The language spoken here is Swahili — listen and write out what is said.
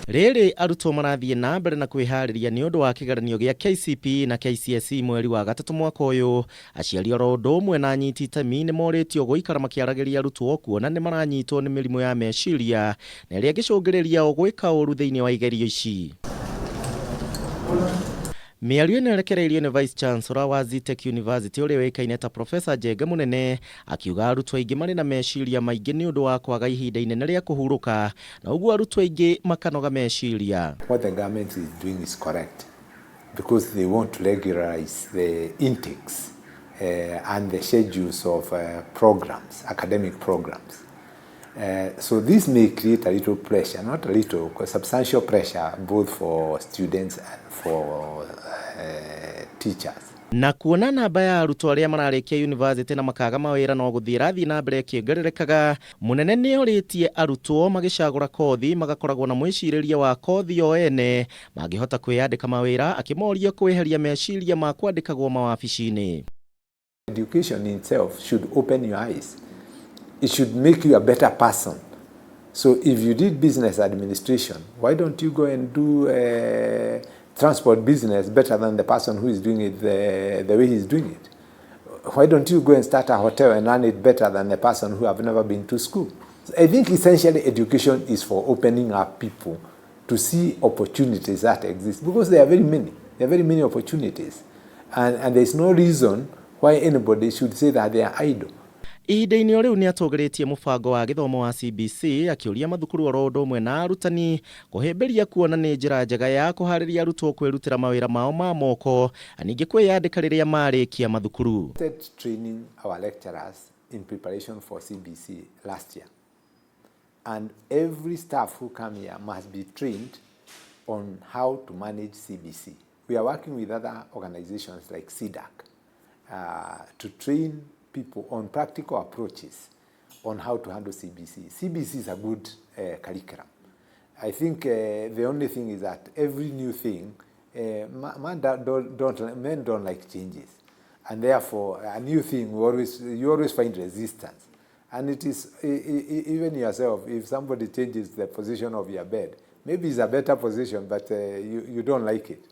Riri arutwo marathie na mbere na kwihariria ni undu wa kigeranio gia KCPE na KCSE mweri wa gatatu mwaka uyu. Aciari oro udumwe na anyiti itemi nimoritio guikara makiaragiria arutwo kuona ni maranyitwo ni mirimu ya meciria na iria gicungiriria o gwika uru thiini wa igerio ici. Miario ino erekereirio ni Vice Chancellor wa Zitech University uria wikaine ta Professor Jenge Munene akiuga arutwo aingi mari na meciria maingi ni undu wa kwaga ihinda inene ria kuhuruka na uguo arutwo aingi makanoga meciria. What the government is doing is correct because they want to regularize the intakes and the schedules of programs, academic programs. So this may create a little pressure, not a little, substantial pressure both for students and for teachers. Na kuona namba ya arutwo aria mararikia university na makaga mawira no guthira thi na mbere kiongererekaga, Munene ni oritie arutwo magicagura kothi magakoragwo na mwiciriria wa kothi o ene magihota kwiyandika mawira akimoria kweheria meciria ma kwandikagwo mawabici-ini. Education in itself should open your eyes. It should make you a better person. So if you did business administration, why don't you go and do transport business better than the person who is doing it the way he's doing it? Why don't you go and start a hotel and run it better than the person who have never been to school? So I think essentially education is for opening up people to see opportunities that exist because there are very many. There are very many opportunities. And there's no reason why anybody should say that they are idle. Ihinda-inĩ o riu ni atũgĩrĩtie mũbango wa gĩthomo wa CBC akiuria mathukuru oro ũndũmwe na arutani kũhĩmbĩria kuona nĩ njĩra njega ya kũharĩria arutwo kwĩrutĩra mawĩra mao ma moko ningĩ kwĩyandĩka rĩrĩa marĩkia mathukuru. Started training our lecturers in preparation for CBC last year, and every staff who come here must be trained on how to manage CBC. We are working with other organizations like CDAC to train people on practical approaches on how to handle CBC. CBC is a good curriculum. I think the only thing is that every new thing, men don't like changes, and therefore a new thing you always find resistance. And it is even yourself, if somebody changes the position of your bed, maybe it's a better position, but you don't like it.